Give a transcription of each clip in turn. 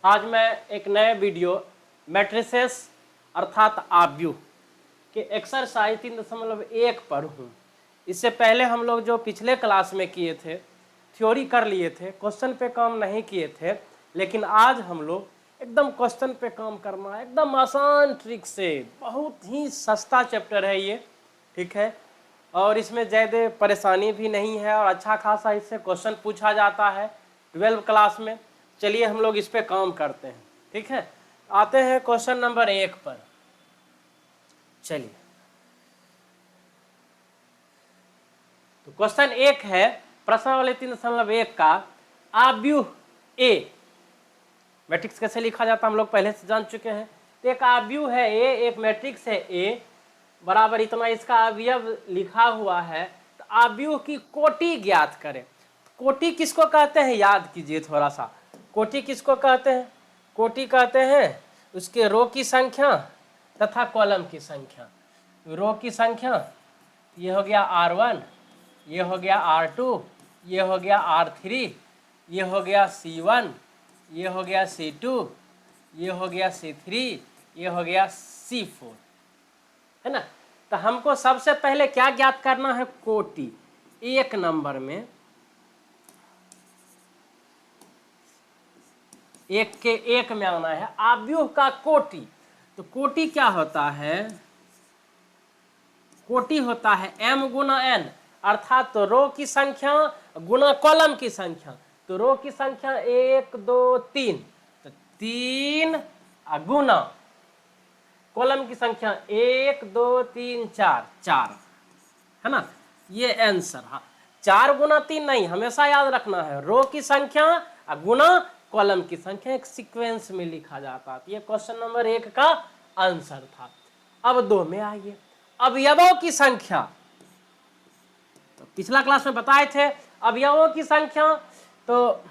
आज मैं एक नए वीडियो मैट्रिसेस अर्थात आव्यूह के एक्सरसाइज 3.1 पर हूँ। इससे पहले हम लोग जो पिछले क्लास में किए थे थ्योरी कर लिए थे, क्वेश्चन पे काम नहीं किए थे, लेकिन आज हम लोग एकदम क्वेश्चन पे काम करना है, एकदम आसान ट्रिक से। बहुत ही सस्ता चैप्टर है ये, ठीक है, और इसमें ज़्यादा परेशानी भी नहीं है और अच्छा खासा इससे क्वेश्चन पूछा जाता है 12 क्लास में। चलिए हम लोग इस पे काम करते हैं, ठीक है। आते हैं क्वेश्चन नंबर 1 पर। चलिए, तो क्वेश्चन 1 है प्रश्नावली 3.1 का आव्यूह ए। मैट्रिक्स कैसे लिखा जाता है हम लोग पहले से जान चुके हैं। तो एक आव्यूह है ए, एक मैट्रिक्स है ए, बराबर इतना इसका अवयव लिखा हुआ है। तो आव्यूह की कोटि ज्ञात करें। कोटि किसको कहते हैं याद कीजिए थोड़ा सा। कोटि किसको कहते हैं? कोटि कहते हैं उसके रो की संख्या तथा कॉलम की संख्या। रो की संख्या ये हो गया R1, ये हो गया R2, ये हो गया R3, ये हो गया C1, ये हो गया C2, ये हो गया C3, ये हो गया C4, है ना। तो हमको सबसे पहले क्या ज्ञात करना है? कोटि। एक नंबर में एक के एक में आना है आव्यूह का कोटि। तो कोटि क्या होता है? कोटि होता है m गुना n, अर्थात तो रो की संख्या गुना कॉलम की संख्या। तो रो की संख्या 1 2 3, तो 3 गुना कॉलम की संख्या 1 2 3 4 4, है ना। ये आंसर। हाँ, 4 गुना 3 नहीं, हमेशा याद रखना है रो की संख्या गुना कॉलम की संख्या, एक सीक्वेंस में लिखा जाता है। ये क्वेश्चन नंबर 1 का आंसर था। अब 2 में आइए, अवयवों की संख्या। तो पिछला क्लास में बताए थे अवयवों की संख्या। तो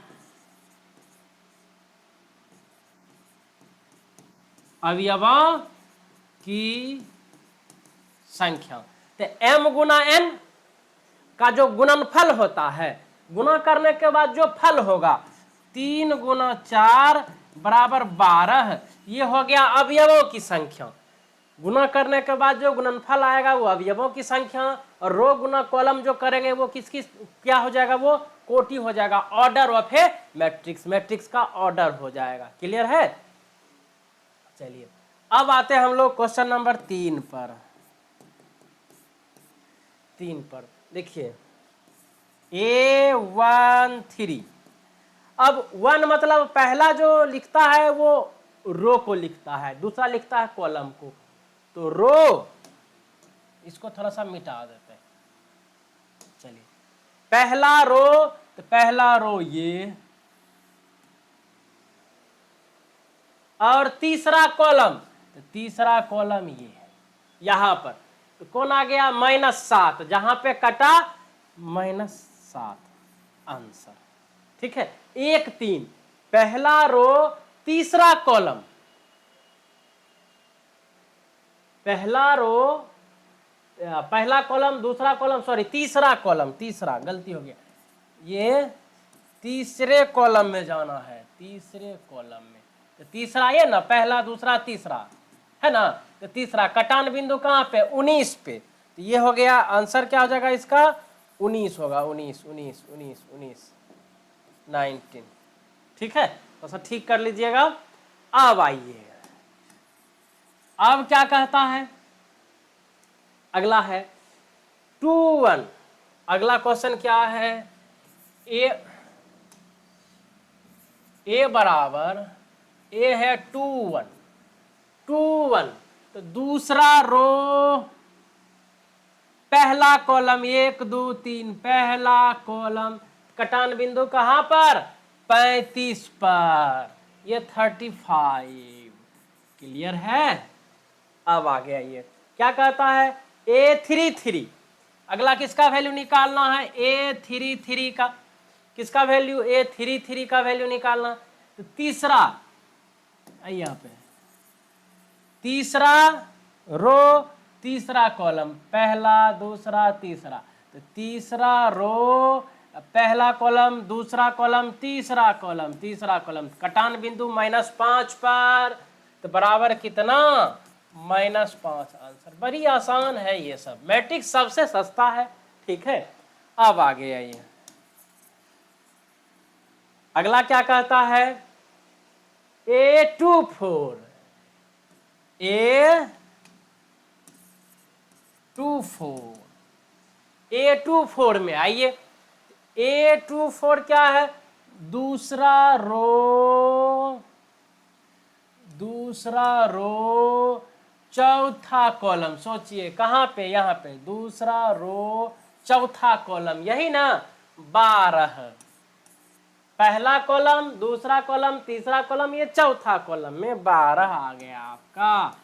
अवयवों की संख्या, तो m गुना n का जो गुणनफल होता है, गुना करने के बाद जो फल होगा 3 गुना 4 बराबर 12, ये हो गया अवयवों की संख्या। गुना करने के बाद जो गुणनफल आएगा वो अवयवों की संख्या, और रो गुना कॉलम जो करेंगे वो किसकी क्या हो जाएगा? वो कोटि हो जाएगा। Order of A matrix, matrix का ऑर्डर हो जाएगा। क्लियर है? चलिए अब आते हैं हम लोग क्वेश्चन नंबर 3 पर। 3 पर देखिए A13। अब 1 मतलब पहला जो लिखता है वो रो को लिखता है, दूसरा लिखता है कॉलम को। तो रो इसको थोड़ा सा मिटा देते हैं। चलिए, पहला रो, तो पहला रो ये, और तीसरा कॉलम, तो तीसरा कॉलम ये। यहां पर तो कौन आ गया? -7, जहां पे कटा -7 आंसर, ठीक है। 1 3, पहला रो तीसरा कॉलम, पहला रो पहला कॉलम दूसरा कॉलम, सॉरी तीसरा कॉलम, तीसरा गलती हो गया, ये तीसरे कॉलम में जाना है, तीसरे कॉलम में। तो तीसरा ये ना, पहला दूसरा तीसरा, है ना। तो तीसरा कटान बिंदु कहाँ पे? 19 पे। तो ये हो गया आंसर। क्या हो जाएगा इसका? 19 होगा। 19 19 19 19 19, ठीक है। तो सब ठीक कर लीजिएगा। अब आइए, अब क्या कहता है? अगला है 2 1। अगला क्वेश्चन क्या है? ए बराबर ए है 2 1, 2 1। तो दूसरा रो पहला कॉलम 1 2 3, पहला कॉलम कटान बिंदु कहां पर? 35 पर, ये 35। क्लियर है? अब आ गया ये क्या कहता है? A33। अगला किसका वैल्यू निकालना है? A33 का। किसका वैल्यू? A33 का वैल्यू निकालना। तो तीसरा यहाँ पे तीसरा रो तीसरा कॉलम, पहला दूसरा तीसरा, तो तीसरा रो पहला कॉलम, दूसरा कॉलम, तीसरा कॉलम, तीसरा कॉलम, कटान बिंदु -5 पर, तो बराबर कितना, -5 आंसर। बड़ी आसान है ये सब, मैट्रिक्स सबसे सस्ता है। ठीक है, अब आगे आइए, अगला क्या कहता है, A24, A24 में आइए, A24 क्या है, दूसरा रो चौथा कॉलम। सोचिए कहाँ पे, यहाँ पे दूसरा रो चौथा कॉलम, यही ना, 12, पहला कॉलम, दूसरा कॉलम, तीसरा कॉलम, ये चौथा कॉलम में 12 आ गया आपका।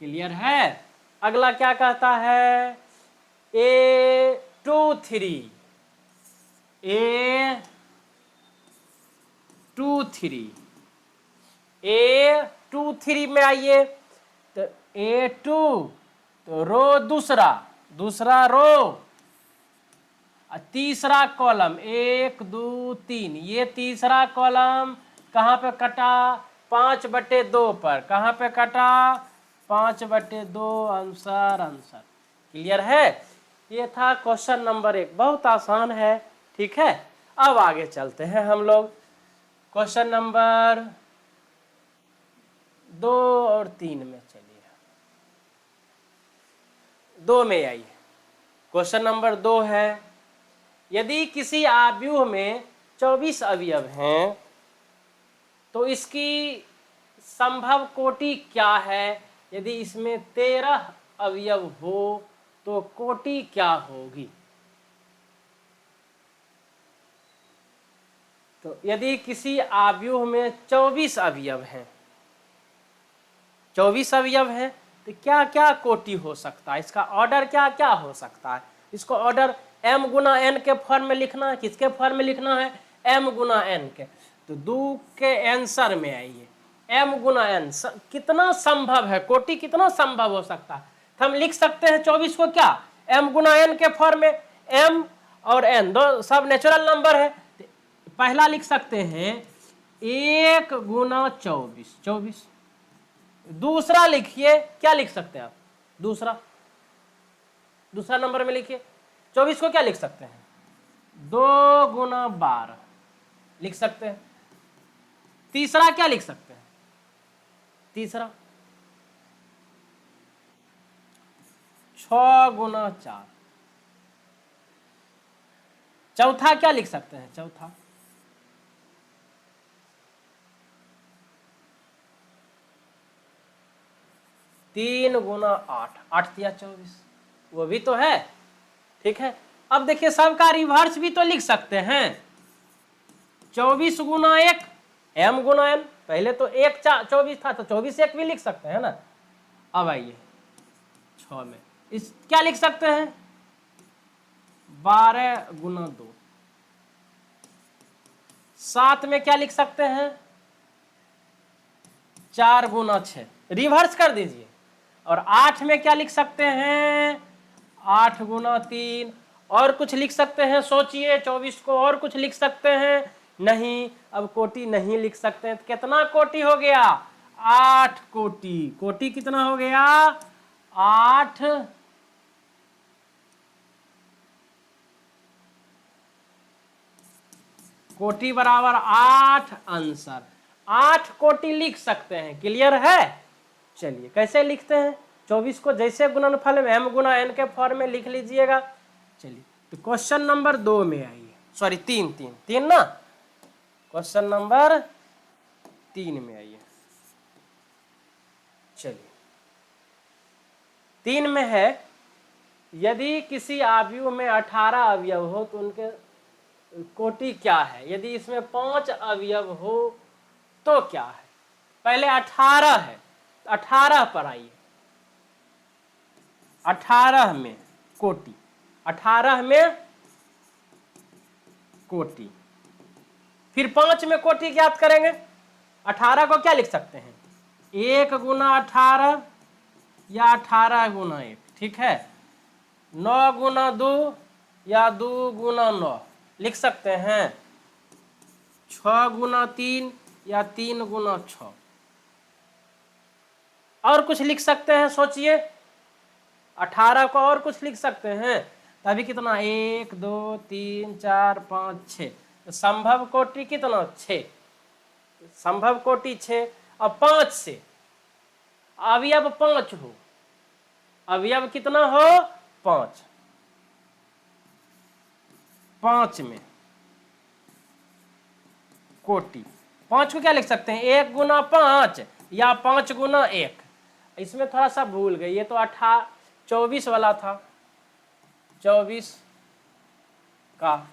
क्लियर है। अगला क्या कहता है, A23, A23 में आइए, तो A2 तो रो दूसरा रो, तीसरा कॉलम 1 2 3, ये तीसरा कॉलम कहाँ पे कटा, 5/2 पर, कहाँ पे कटा, 5/2, आंसर। क्लियर है। ये था क्वेश्चन नंबर 1, बहुत आसान है। ठीक है, अब आगे चलते हैं हम लोग क्वेश्चन नंबर 2 और 3 में। चलिए 2 में आइए, क्वेश्चन नंबर 2 है, यदि किसी आव्यूह में 24 अवयव हैं तो इसकी संभव कोटि क्या है, यदि इसमें 13 अवयव हो तो कोटि क्या होगी। तो यदि किसी आव्यूह में 24 अवयव हैं, 24 अवयव हैं, तो क्या क्या कोटि हो सकता है, इसका ऑर्डर क्या क्या हो सकता है। इसको ऑर्डर m गुना n के फॉर्म में लिखना है, किसके फॉर्म में लिखना है, m गुना n के। तो 2 के आंसर में आइए, m गुना n कितना संभव है, कोटि कितना संभव हो सकता है। तो हम लिख सकते हैं 24 को क्या, m गुना n के फॉर्म में, m और n दो सब नेचुरल नंबर है। पहला लिख सकते हैं 1 गुना 24। दूसरा लिखिए, क्या लिख सकते हैं आप, दूसरा नंबर में लिखिए 24 को क्या लिख सकते हैं, 2 गुना 12 लिख सकते हैं। तीसरा क्या लिख सकते हैं, तीसरा 6 गुना 4। चौथा क्या लिख सकते हैं, चौथा 3 गुना 8, 8 या 24, वो भी तो है। ठीक है, अब देखिए सबका रिवर्स भी तो लिख सकते हैं, 24 गुना 1 m गुना n, पहले तो 1 24 था तो 24 1 भी लिख सकते हैं ना। अब आइए 6 में, इस क्या लिख सकते हैं, 12 गुना 2। 7 में क्या लिख सकते हैं, 4 गुना 6, रिवर्स कर दीजिए। और 8 में क्या लिख सकते हैं, 8 गुना 3। और कुछ लिख सकते हैं, सोचिए 24 को और कुछ लिख सकते हैं, नहीं, अब कोटि नहीं लिख सकते हैं। तो कितना कोटि हो गया, 8 कोटि। कोटि कितना हो गया, 8। कोटि बराबर 8 आंसर, 8 कोटि लिख सकते हैं। क्लियर है। चलिए कैसे लिखते हैं, 24 को जैसे गुणनफल में m गुना n के फॉर्म में लिख लीजिएगा। चलिए तो क्वेश्चन नंबर 2 में आइए, सॉरी 3 ना, क्वेश्चन नंबर 3 में आइए। चलिए 3 में है, यदि किसी आव्यूह में 18 अवयव हो तो उनके कोटि क्या है, यदि इसमें 5 अवयव हो तो क्या है। पहले 18 है, 18 पर आइए, 18 में कोटि, 18 में कोटि, फिर 5 में कोटि ज्ञात करेंगे। 18 को क्या लिख सकते हैं, 1 गुना 18 या 18 गुना 1। ठीक है, 9 गुना 2 या 2 गुना 9, लिख सकते हैं 6 गुना 3 या 3 गुना 6। और कुछ लिख सकते हैं, सोचिए। 18 को और कुछ लिख सकते हैं, तभी कितना 1 2 3 4 5 6, तो संभव कोटि कितना 6, संभव कोटि 6। अब 5 से अवयव 5 हो, अवयव कितना हो 5, 5 में कोटि। 5 को क्या लिख सकते हैं 1 गुना 5 या 5 गुना 1। इसमें थोड़ा सा भूल गए, ये तो 24 वाला था, 24 का,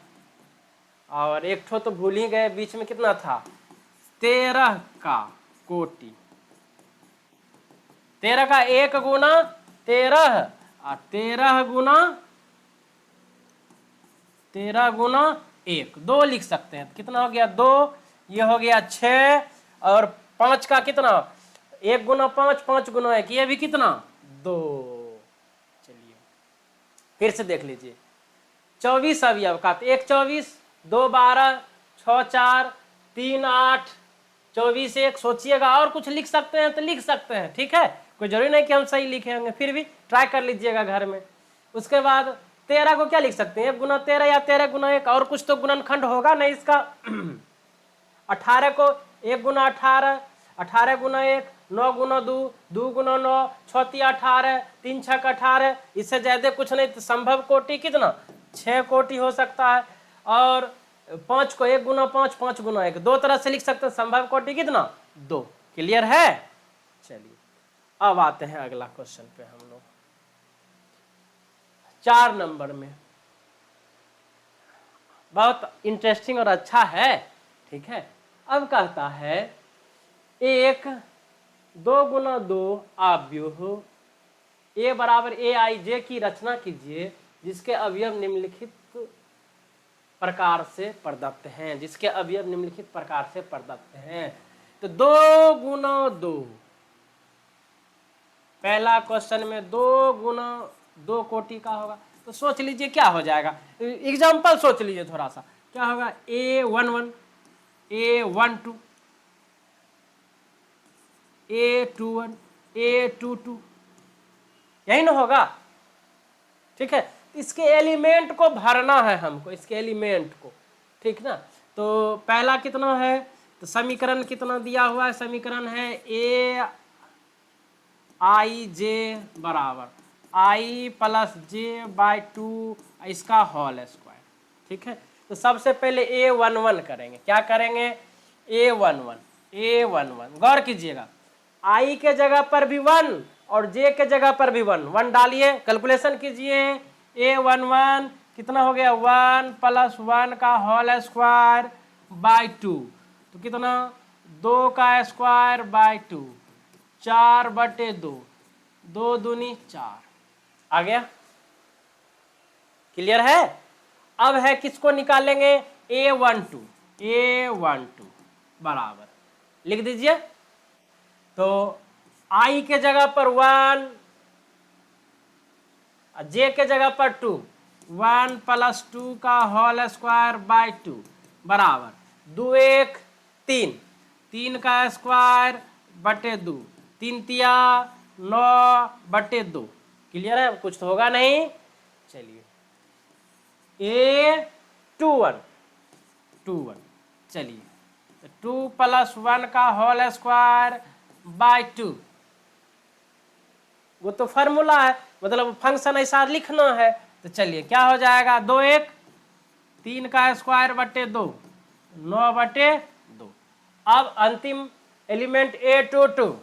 और एक ठो तो भूल ही गए, बीच में कितना था 13 का कोटि। 13 का 1 गुना 13 और 13 गुना 1, 2 लिख सकते हैं। कितना हो गया 2, ये हो गया 6, और 5 का कितना 1 गुना 5, 5 गुना 1, ये भी कितना 2। चलिए फिर से देख लीजिए, 24 अवयव का, 1 24, 2 12, 6 4, 3 8, 24 1। सोचिएगा और कुछ लिख सकते हैं तो लिख सकते हैं, ठीक है, कोई जरूरी नहीं कि हम सही लिखे होंगे, फिर भी ट्राई कर लीजिएगा घर में। उसके बाद 13 को क्या लिख सकते हैं 1 गुना 13 या 13 गुना 1, और कुछ तो गुणनखंड होगा नहीं इसका। 18 को 1 गुना 18, 18 गुना 1, 9 गुना 2, 2 गुना 9, 6 3 18, 3 6 18, इससे ज्यादा कुछ नहीं। तो संभव कोटि कितना 6 कोटि हो सकता है। और 5 को 1 गुना 5, 5 गुना 1, दो तरह से लिख सकते हैं, संभव कोटि कितना 2। क्लियर है। चलिए अब आते हैं अगला क्वेश्चन पे हम लोग, 4 नंबर में। बहुत इंटरेस्टिंग और अच्छा है, ठीक है। अब कहता है एक 2 गुना 2 आव्यूह ए बराबर ए आई जे की रचना कीजिए जिसके अवयव निम्नलिखित प्रकार से प्रदत्त हैं, जिसके अवयव निम्नलिखित प्रकार से प्रदत्त हैं। तो 2 गुना 2, पहला क्वेश्चन में 2 गुना 2 कोटि का होगा, तो सोच लीजिए क्या हो जाएगा। एग्जाम्पल सोच लीजिए थोड़ा सा, क्या होगा A11, A12, A21, A22, यही ना होगा, ठीक है। इसके एलिमेंट को भरना है हमको, इसके एलिमेंट को, ठीक ना। तो पहला कितना है, तो समीकरण कितना दिया हुआ है, समीकरण है ए आई जे बराबर आई प्लस जे बाई 2 इसका होल स्क्वायर, ठीक है। तो सबसे पहले A11 करेंगे, क्या करेंगे A11, गौर कीजिएगा, आई के जगह पर भी 1 और जे के जगह पर भी 1 डालिए, कैलकुलेशन कीजिए। A11 कितना हो गया 1 प्लस 1 का होल स्क्वायर बाई 2, तो कितना 2 का स्क्वायर बाई 2, 4/2, 2 दूनी 4, आ गया। क्लियर है। अब है किसको निकालेंगे A12 बराबर लिख दीजिए। तो आई के जगह पर 1, जे के जगह पर 2, 1 प्लस 2 का होल स्क्वायर बाई 2 बराबर 2 1 3, 3 का स्क्वायर बटे 2, 3 तिया 9/2। क्लियर है, कुछ तो होगा नहीं। चलिए A21, चलिए 2 प्लस 1 का होल स्क्वायर बाई 2, वो तो फॉर्मूला है, मतलब फंक्शन ऐसा लिखना है। तो चलिए क्या हो जाएगा 2 1, 3 का स्क्वायर बटे 2, 9/2। अब अंतिम एलिमेंट A22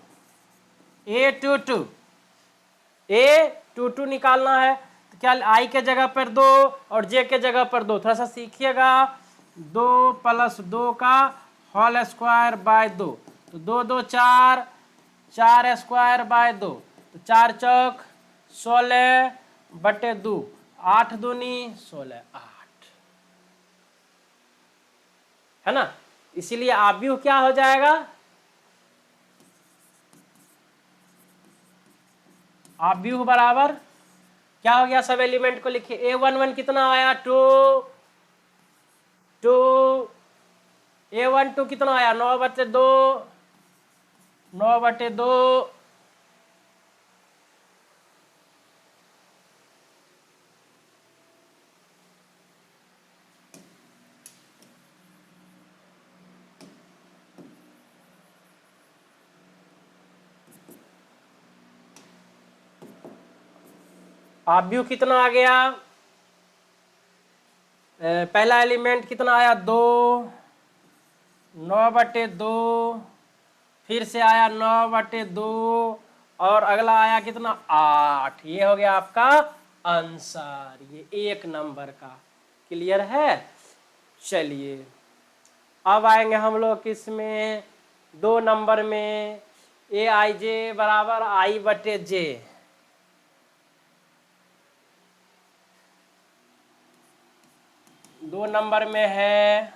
निकालना है। तो क्या आई के जगह पर 2 और जे के जगह पर 2, थोड़ा सा सीखिएगा। 2 प्लस 2 का होल स्क्वायर बाय 2, तो 2 2 4, 4 स्क्वायर बाय 2, तो 4 चौक 16/2, 8 दूनी 16, 8 है ना। इसीलिए आव्यूह क्या हो जाएगा, आव्यूह बराबर क्या हो गया, सब एलिमेंट को लिखिए। A11 कितना आया 2, टू A12 कितना आया 9/2, 9/2 आव्यूह कितना आ गया, पहला एलिमेंट कितना आया 2, 9/2, फिर से आया 9/2 और अगला आया कितना 8। ये हो गया आपका आंसर, ये 1 नंबर का। क्लियर है। चलिए अब आएंगे हम लोग किसमें, 2 नंबर में, Aij बराबर I/J। 2 नंबर में है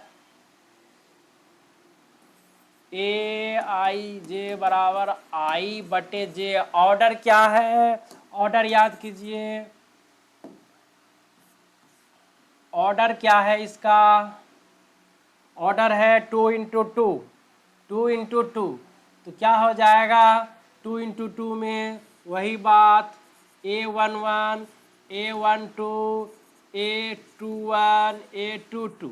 Aij बराबर I/J। ऑर्डर क्या है, ऑर्डर याद कीजिए, ऑर्डर क्या है इसका, ऑर्डर है 2 × 2, 2 × 2, तो क्या हो जाएगा 2 × 2 में वही बात, A11, A12, A21, A22,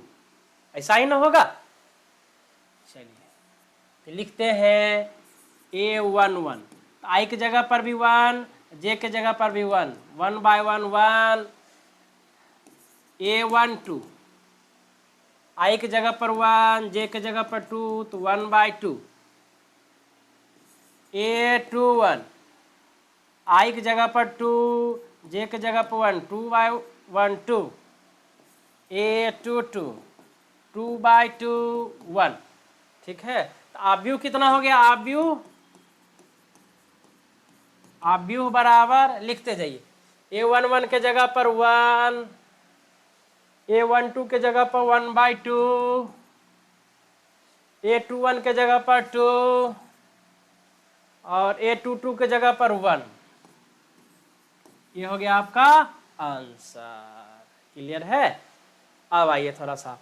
ऐसा ही ना होगा। चलिए तो लिखते हैं A11, तो I की जगह पर भी 1, J की जगह पर भी 1, 1/1 1, A12, I की जगह पर 1, J की जगह पर 2, तो 1/2, A21, I की जगह पर 2, J की जगह पर 1, 2/1 2, A22, 2/2 1। ठीक है, तो आव्यूह कितना हो गया, आव्यूह बराबर लिखते जाइए, A11 के जगह पर 1, A12 के जगह पर 1/2, A21 के जगह पर 2 और A22 के जगह पर 1। ये हो गया आपका आंसर। क्लियर है। अब आइए थोड़ा सा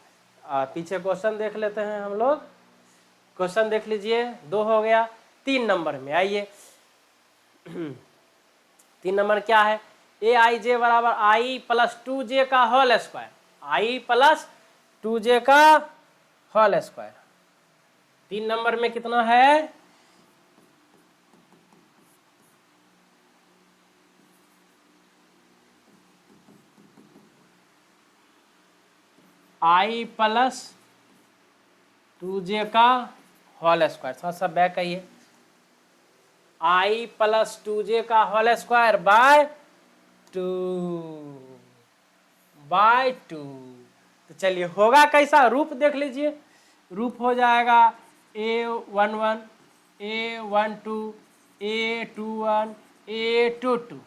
पीछे क्वेश्चन देख लेते हैं हम लोग। क्वेश्चन देख लीजिए, 2 हो गया। 3 नंबर में आइए। 3 नंबर क्या है, Aij बराबर I+2j का होल स्क्वायर, I+2j का होल स्क्वायर। 3 नंबर में कितना है, I+2j का होल स्क्वायर। थोड़ा सा बैक आइए, I+2j का होल स्क्वायर बाय 2। तो चलिए होगा कैसा, रूप देख लीजिए। रूप हो जाएगा A11, A12, A21, A22।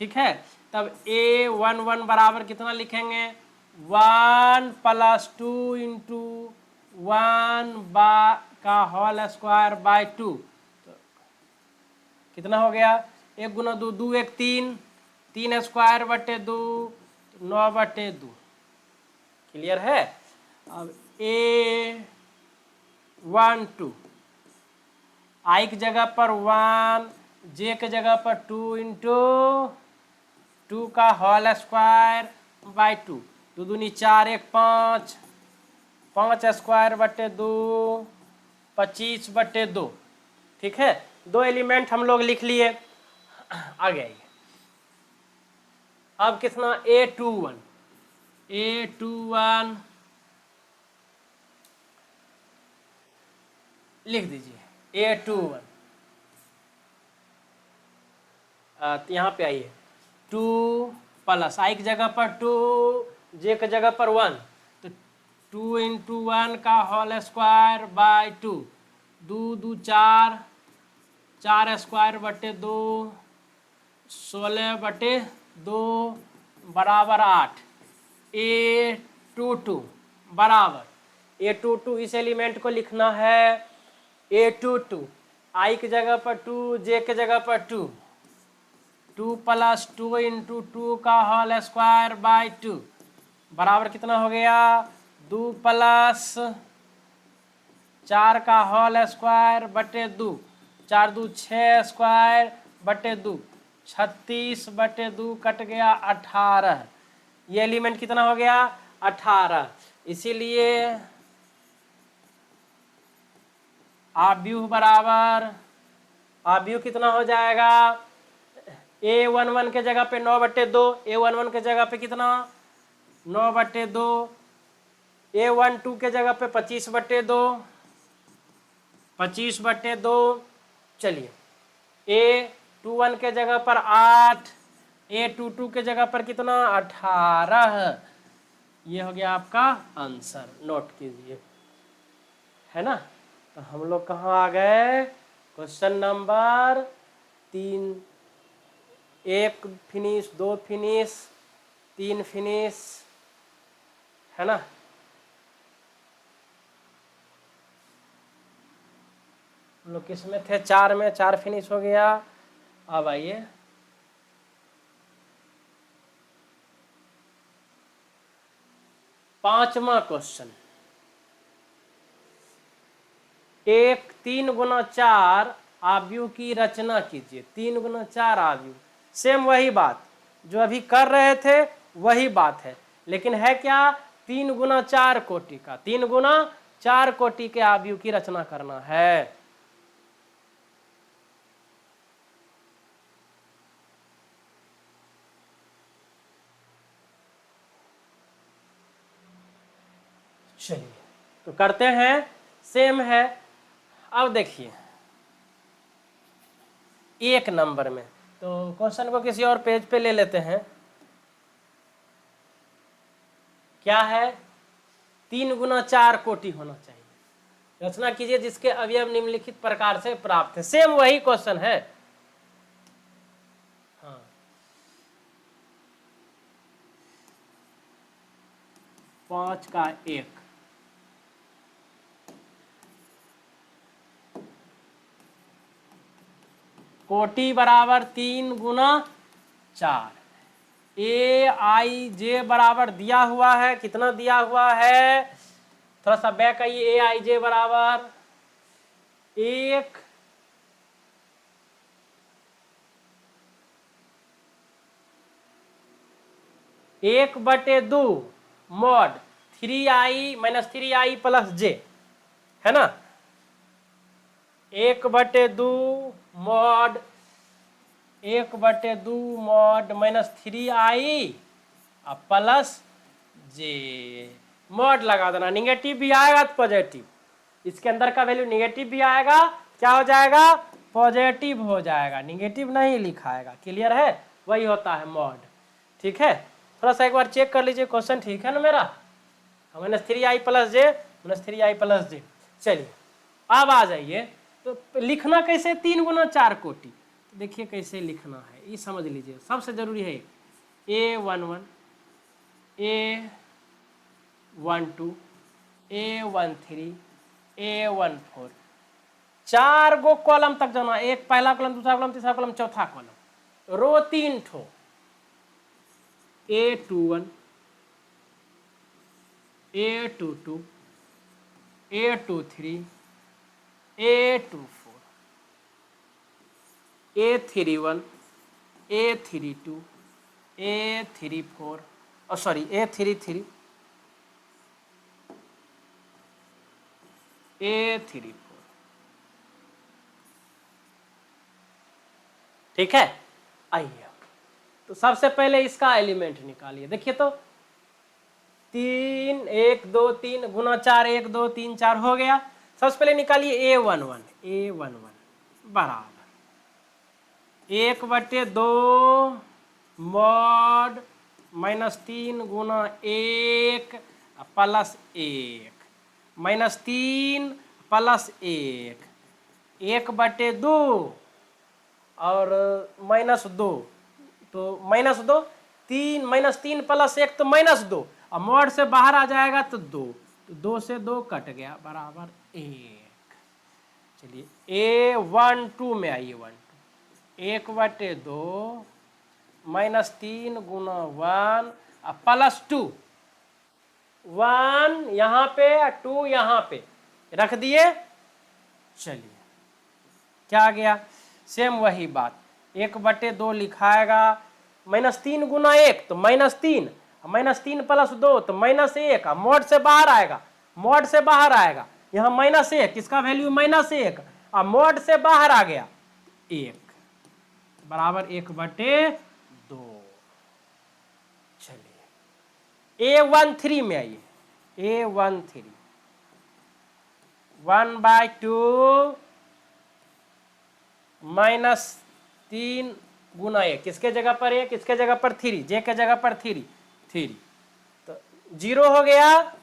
ठीक है, तब A11 बराबर कितना लिखेंगे, 1+2 × 1 का होल स्क्वायर बाय 2। तो कितना हो गया, 1 × 2 2 1 3, 3 स्क्वायर बटे 2, 9/2। क्लियर है। अब A12 I की जगह पर 1, J की जगह पर 2 × 2 का होल स्क्वायर बाय 2, 2 दूनी 4 1 5, 5 स्क्वायर बटे 2, 25/2। ठीक है, 2 एलिमेंट हम लोग लिख लिए। आगे आइए, अब कितना A21, लिख दीजिए A21। यहाँ पे आइए, 2 प्लस I की जगह पर 2, J की जगह पर 1, तो 2 × 1 का होल स्क्वायर बाय 2, 2 2 4, 4 स्क्वायर बटे 2, 16/2 बराबर 8। A22 बराबर, A22 इस एलिमेंट को लिखना है, A22 I की जगह पर 2, J की जगह पर 2, 2 + 2 × 2 का होल स्क्वायर बाय 2 बराबर कितना हो गया, 2 प्लस 4 का होल स्क्वायर बटे 2, 4 2 6 स्क्वायर बटे 2, 36 बटे 2 कट गया 18। ये एलिमेंट कितना हो गया 18। इसीलिए आव्यूह बराबर, आव्यूह कितना हो जाएगा, A11 के जगह पे 9/2, A11 के जगह पे कितना 9/2, A12 के जगह पे 25/2, 25/2। चलिए A21 के जगह पर 8, A22 के जगह पर कितना 18। ये हो गया आपका आंसर, नोट कीजिए, है ना। तो हम लोग कहाँ आ गए, question number 3, 1 finish, 2 finish, 3 finish, है ना। हम लोग किस में थे, 4 में, 4 फिनिश हो गया। अब आइए पांचवा क्वेश्चन, 3 गुना 4 आव्यूह की रचना कीजिए। 3 गुना 4 आव्यूह, सेम वही बात जो अभी कर रहे थे वही बात है, लेकिन है क्या 3 गुना 4 कोटि का, 3 गुना 4 कोटि के आव्यूह की रचना करना है। चलिए तो करते हैं, सेम है। अब देखिए 1 नंबर में, तो क्वेश्चन को किसी और पेज पे ले लेते हैं। क्या है, 3 गुना 4 कोटि होना चाहिए। रचना कीजिए जिसके अवयव निम्नलिखित प्रकार से प्राप्त है। सेम वही क्वेश्चन है। हाँ 5 का 1, कोटि बराबर 3 गुना 4। AIJ बराबर दिया हुआ है, कितना दिया हुआ है, थोड़ा सा बैक आइए। AIJ बराबर 1 1/2 mod 3i minus 3i plus j, है ना। 1/2 mod 1/2 mod minus 3i plus j, mod लगा देना। निगेटिव भी आएगा तो पॉजिटिव, इसके अंदर का वैल्यू निगेटिव भी आएगा, क्या हो जाएगा पॉजिटिव हो जाएगा, निगेटिव नहीं लिखाएगा। क्लियर है, वही होता है मॉड। ठीक है, थोड़ा सा एक बार चेक कर लीजिए क्वेश्चन ठीक है ना मेरा, -3i प्लस जे -3i प्लस जे। चलिए अब आ जाइए, तो लिखना कैसे 3 गुना 4 कोटि, तो देखिए कैसे लिखना है ये समझ लीजिए। सबसे जरूरी है A11 A12 A13 A14, 4 गो कॉलम तक जाना, एक पहला कॉलम, दूसरा कॉलम, तीसरा कॉलम, चौथा कॉलम, रो 3 ठो। A21 A22 A23 A24 A31 A32 A34 sorry A33 A34। ठीक है, आइए तो सबसे पहले इसका एलिमेंट निकालिए। देखिए तो 3 1 2 3 गुना 4 1 2 3 4 हो गया। सबसे पहले निकालिए A11 बराबर 1/2 मॉड -3 गुना 1 प्लस 1 -3 प्लस 1, 1/2 और -2, तो -2, 3 -3 प्लस 1 तो -2, और मॉड से बाहर आ जाएगा तो 2, तो 2 से 2 कट गया बराबर 1। चलिए A12 में आइए, 1/2 -3 गुना 1 प्लस 2, 1 यहाँ पे 2 यहाँ पे रख दिए। चलिए क्या आ गया, सेम वही बात, 1/2 लिखाएगा, -3 गुना 1 तो -3, -3 + 2 तो -1, मॉड से बाहर आएगा, मॉड से बाहर आएगा, यहाँ -1, इसका वैल्यू -1, और मॉड से बाहर आ गया 1 बराबर 1/2। चलिए A13 में आइए, A13 1/2 -3 गुना 1, किसके जगह पर 1, किसके जगह पर 3, जे के जगह पर 3 तो 0 हो गया,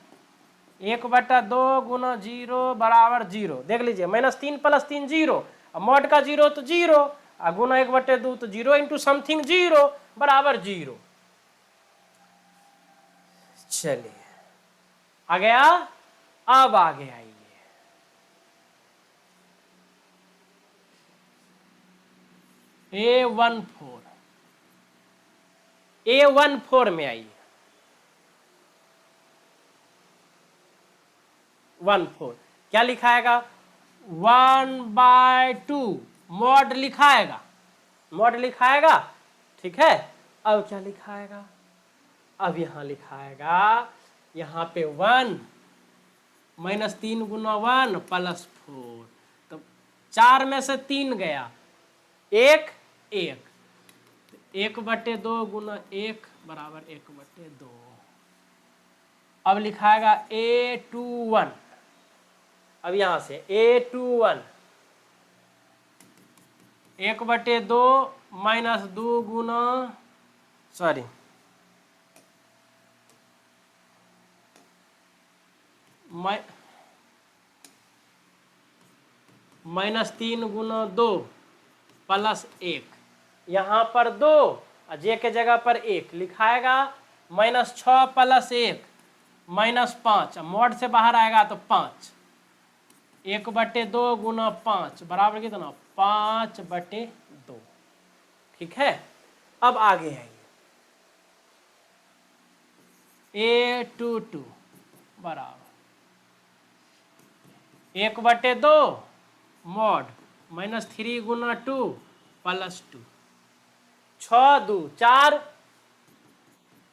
1/2 गुना 0 बराबर 0। देख लीजिए -3 + 3 0, मॉड का 0 तो 0, गुना 1/2 तो 0 इंटू समथिंग 0 बराबर 0। चलिए आ गया, अब आगे आइए, A14 में आइए, 14 क्या लिखाएगा, 1/2 मॉड लिखाएगा, मॉड लिखाएगा, ठीक है। अब क्या लिखाएगा, अब यहां लिखाएगा, यहाँ पे 1 -3 गुना 1 + 4, तो 4 में से 3 गया, 1 1, 1/2 गुना 1 बराबर 1/2। अब लिखाएगा A21, अब यहां से A21 1/2 -2 गुना -3 गुना 2 + 1, यहाँ पर 2 और जे के जगह पर 1 लिखाएगा, -6 + 1 -5, मॉड से बाहर आएगा तो 5, 1/2 गुना 5 बराबर कितना, 5/2। ठीक है, अब आगे आइए, A22 बराबर 1/2 मॉड -3 गुना 2 + 2, 6 2 4,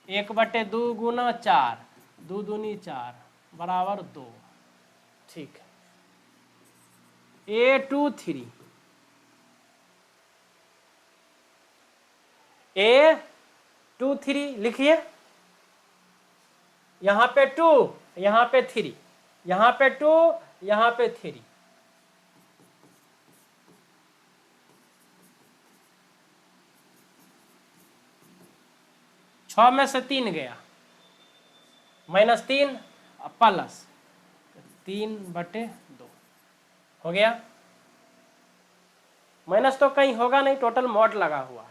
1/2 गुना 4, 2 दूनी 4 बराबर 2। ठीक है, A23 लिखिए, यहाँ पे 2, यहाँ पे 3, यहाँ पे 2, यहाँ पे 3, 6 में से 3 गया, -3 + 3/2 हो गया, माइनस तो कहीं होगा नहीं, टोटल मॉड लगा हुआ है।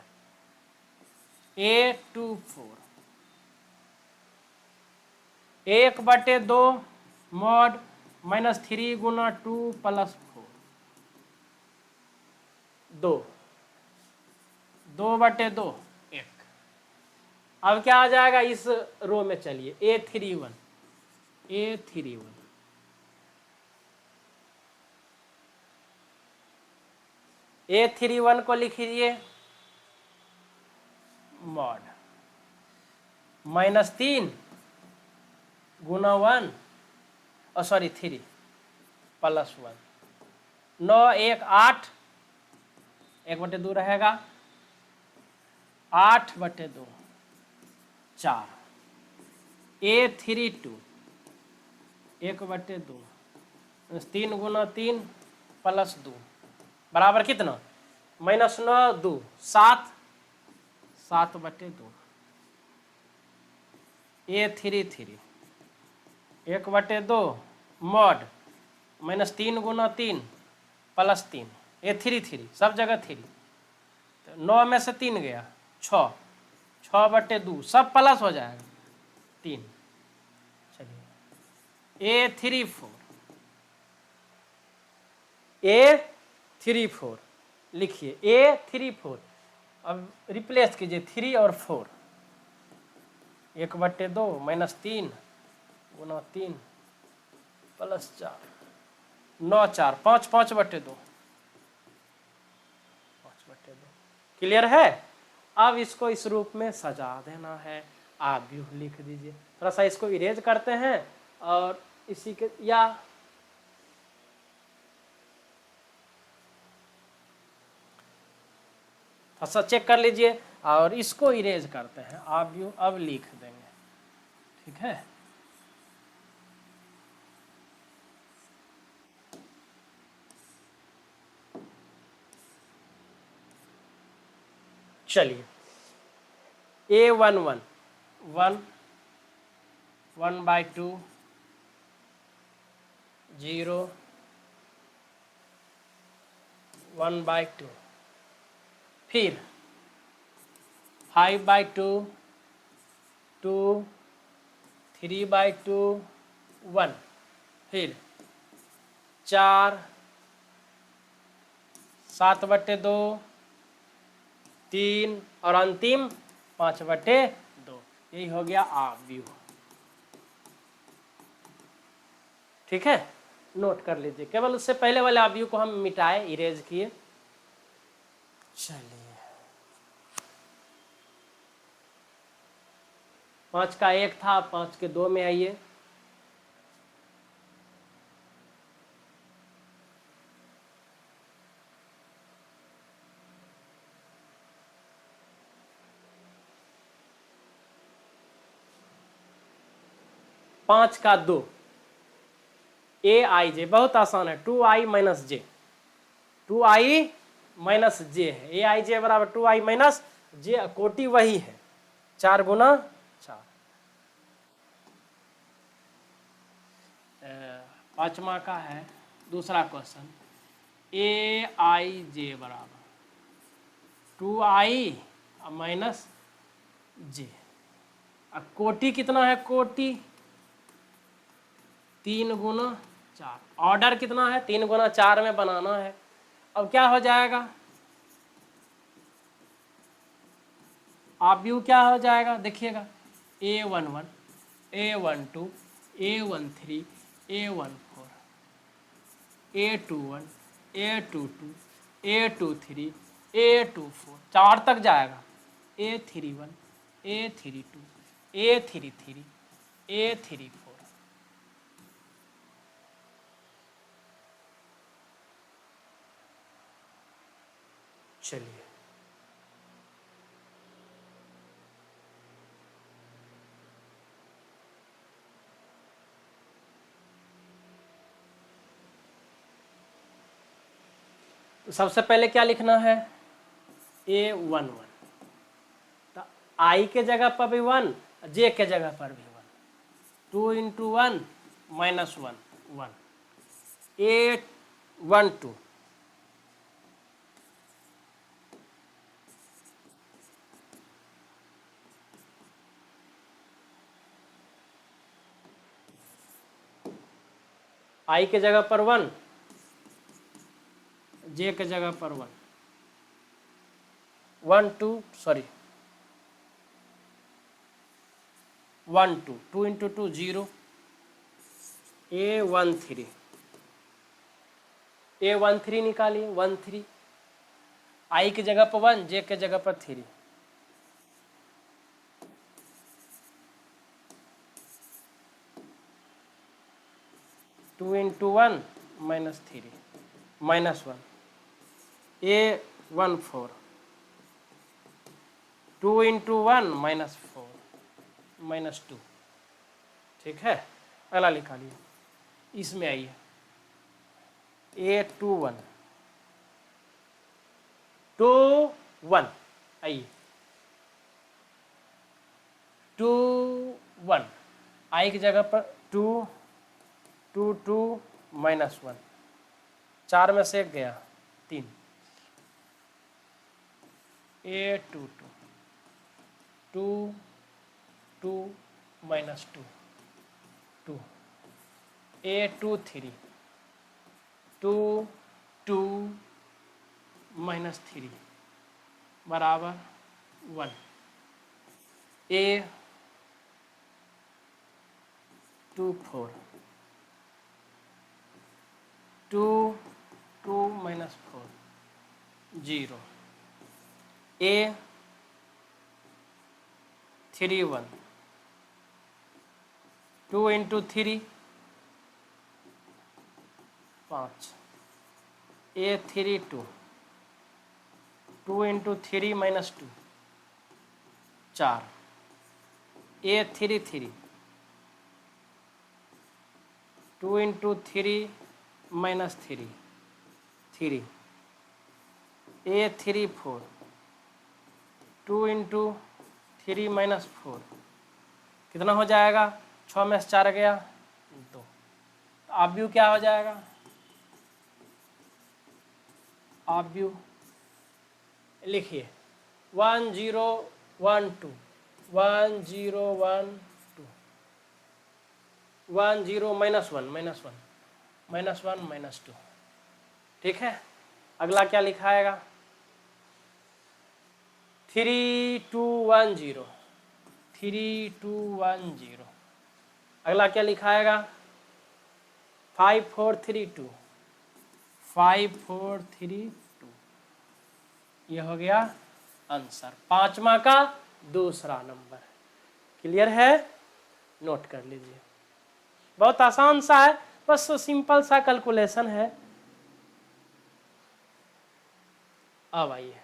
A24 1/2 मॉड -3 गुना 2 + 4 2, 2/2 1। अब क्या आ जाएगा इस रो में, चलिए A31 A31 को लिखिए, मॉड -3 गुना 1 3 + 1, 9 1 8, 1/2 रहेगा, 8/2 4, A32 1/2 3 गुना 3 + 2 बराबर कितना, -9 2 7, 7/2। A33 1/2 मॉड -3 गुना 3 + 3, A33 सब जगह 3, तो 9 में से 3 गया, 6, 6/2 सब प्लस हो जाएगा 3। चलिए A34 लिखिए, A34 अब रिप्लेस कीजिए 3 और 4, 1/2 -3 गुना 3 प्लस 4, 9 4 5 5/2, 5/2। क्लियर है? अब इसको इस रूप में सजा देना है। आव्यूह लिख दीजिए। थोड़ा सा इसको इरेज करते हैं और इसी के या थोड़ा चेक कर लीजिए और इसको इरेज करते हैं। आव्यूह अब लिख देंगे, ठीक है। चलिए A11 1 1/2 0 1/2, फिर 5/2 2 3/2 1, फिर 4 7/2 3 और अंतिम 5/2। यही हो गया आव्यूह। ठीक है, नोट कर लीजिए। केवल उससे पहले वाले आव्यूह को हम मिटाए, इरेज किए। चलिए 5 का 1 था, 5 के 2 में आइए। पांच का 2, AIJ बहुत आसान है, 2I माइनस जे, 2I माइनस जे है। AIJ बराबर 2I माइनस जे, कोटि वही है, 4 गुना 4। पांचवा का है दूसरा क्वेश्चन, AIJ बराबर 2I माइनस जे। अब कोटि कितना है? कोटि 3 गुना 4। ऑर्डर कितना है? 3 गुना 4 में बनाना है। अब क्या हो जाएगा? आव्यूह क्या हो जाएगा देखिएगा, A11 A12 A13 A14 A21 A22 A23 A24, 4 तक जाएगा। A31 A32 A33 A34। चलिए तो सबसे पहले क्या लिखना है? A11, तो I के जगह पर भी 1, J के जगह पर भी 1, 2 इंटू 1 माइनस 1 1, A12 I के जगह पर 1, J के जगह पर 1 1 2 सॉरी 1 2 2 इंटू 2 0, A13 A13 निकालिए, 13 I की जगह पर 1, J के जगह पर 3, two into 1 minus 3 minus 1, A14 2 into 1 minus 4 minus 2। ठीक है, अगला निकालिए, इसमें आइए A21 2 1 आइए 2 1 I की जगह पर 2 2 2 माइनस 1, 4 में से 1 गया 3, A22 2 2 माइनस 2 2, A23 2 2 माइनस 3 बराबर 1, A22 2 4, 2 2 minus 4 0, A 3 1, 2 into 3 5, A 3 2, 2 into 3 minus 2 4, A 3 3, 2 into 3 minus 3 3, A 3 4, 2 into 3 minus 4 कितना हो जाएगा? 6 में से 4 गया 2, आव्यू क्या हो जाएगा? आव्यू लिखिए 1 0 1 2, 1 0 1 2, 1 0 minus 1 minus 1 minus 1 minus 2, ठीक है। अगला क्या लिखाएगा? 3 2 1 0, 3 2 1 0, अगला क्या लिखाएगा? 5 4 3 2, 5 4 3 2, ये हो गया आंसर, पांचवा का दूसरा नंबर। क्लियर है? नोट कर लीजिए, बहुत आसान सा है, बस सिंपल सा कैलकुलेशन है। अब आइए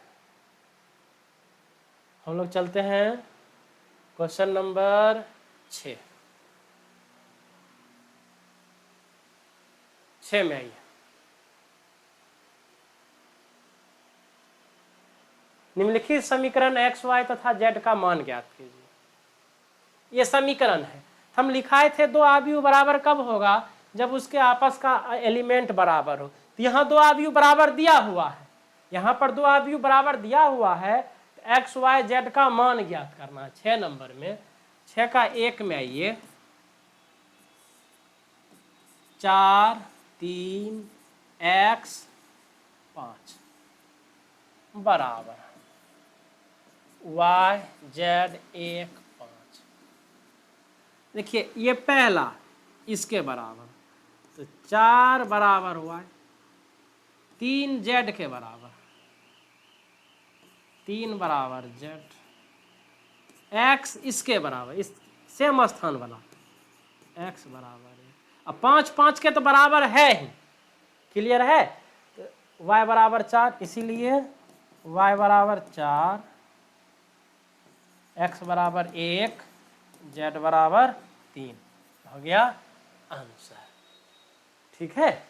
हम लोग चलते हैं क्वेश्चन नंबर 6 में आइए। निम्नलिखित समीकरण x, y तथा z का मान ज्ञात कीजिए। ये समीकरण है, हम लिखाए थे दो आव्यूह बराबर कब होगा? जब उसके आपस का एलिमेंट बराबर हो। तो यहाँ दो आव्यूह बराबर दिया हुआ है, यहाँ पर दो आव्यूह बराबर दिया हुआ है, तो x, y, z का मान ज्ञात करना है। 6 नंबर में 6 का 1 में आइए, 4 3 x 5 बराबर y z 1 5। देखिए ये पहला इसके बराबर, तो 4 बराबर y, 3 z के बराबर, 3 बराबर z, x इसके बराबर, इस सेम स्थान वाला x बराबर है। अब 5 5 के तो बराबर है ही, क्लियर है? तो y बराबर 4, इसीलिए y बराबर 4, x बराबर 1, z बराबर 3, हो गया आंसर। ठीक है,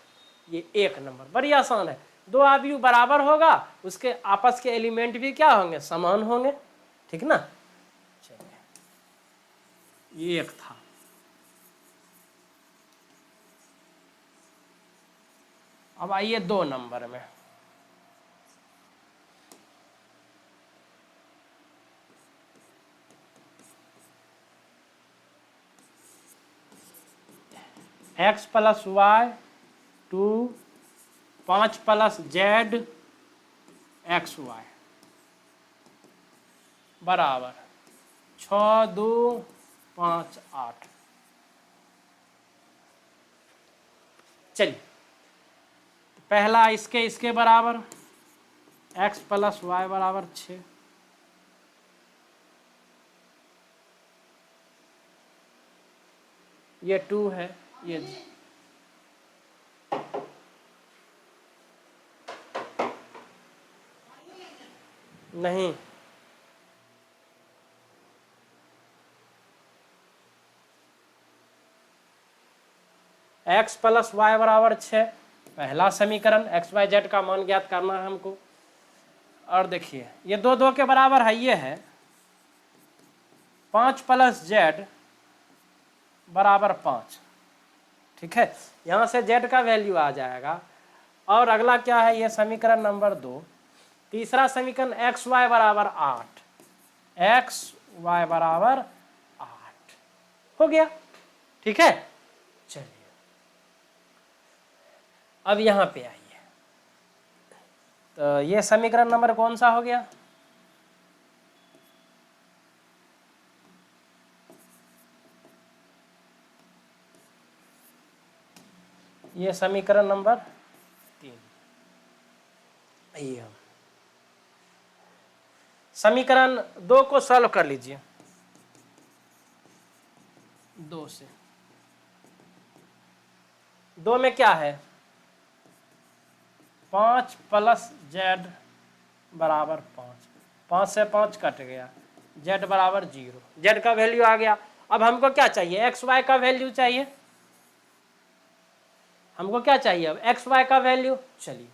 ये 1 नंबर बड़ी आसान है। दो आव्यूह बराबर होगा, उसके आपस के एलिमेंट भी क्या होंगे? समान होंगे, ठीक ना। चलिए, ये एक था। अब आइए 2 नंबर में। x plus Y 2 5 plus Z X Y बराबर 6 2 5 8। चलिए, पहला इसके बराबर x प्लस वाई बराबर 6, ये 2 है, ये नहीं, x प्लस वाई बराबर 6, पहला समीकरण। x y z का मान ज्ञात करना है हमको। और देखिए ये 2 2 के बराबर है, ये है 5 प्लस जेड बराबर 5, ठीक है। यहाँ से z का वैल्यू आ जाएगा। और अगला क्या है? ये समीकरण नंबर 2। तीसरा समीकरण एक्स वाई बराबर 8, एक्स वाई बराबर 8 हो गया, ठीक है। चलिए अब यहाँ पे आइए, तो ये समीकरण नंबर कौन सा हो गया? ये समीकरण नंबर 3। ये समीकरण 2 को सॉल्व कर लीजिए। 2 से 2 में क्या है, 5 प्लस जेड बराबर 5, 5 से 5 कट गया, जेड बराबर 0, जेड का वैल्यू आ गया। अब हमको क्या चाहिए, एक्स वाई का वैल्यू चाहिए। हमको क्या चाहिए अब, एक्स वाई का वैल्यू। चलिए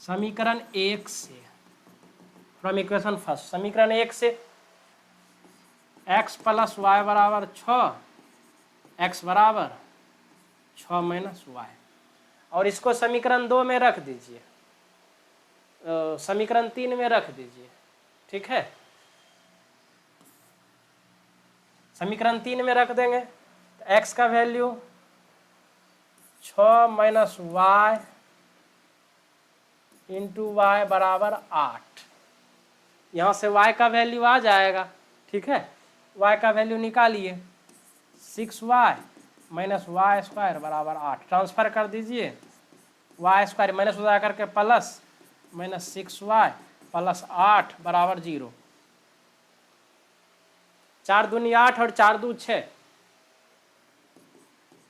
समीकरण 1 से, फ्रॉम इक्वेशन फर्स्ट, समीकरण 1 से x प्लस वाई बराबर 6, x बराबर 6 माइनस वाई, और इसको समीकरण 2 में रख दीजिए, समीकरण 3 में रख दीजिए। ठीक है, समीकरण 3 में रख देंगे तो x का value 6 minus Y into Y बराबर 8। यहाँ से y का वैल्यू आ जाएगा। ठीक है, y का वैल्यू निकालिए, 6y माइनस वाई स्क्वायर बराबर 8, ट्रांसफर कर दीजिए, वाई स्क्वायर माइनस हो जा करके प्लस, माइनस 6y प्लस 8 बराबर 0। 4 दूनी 8 और 4 दू 6,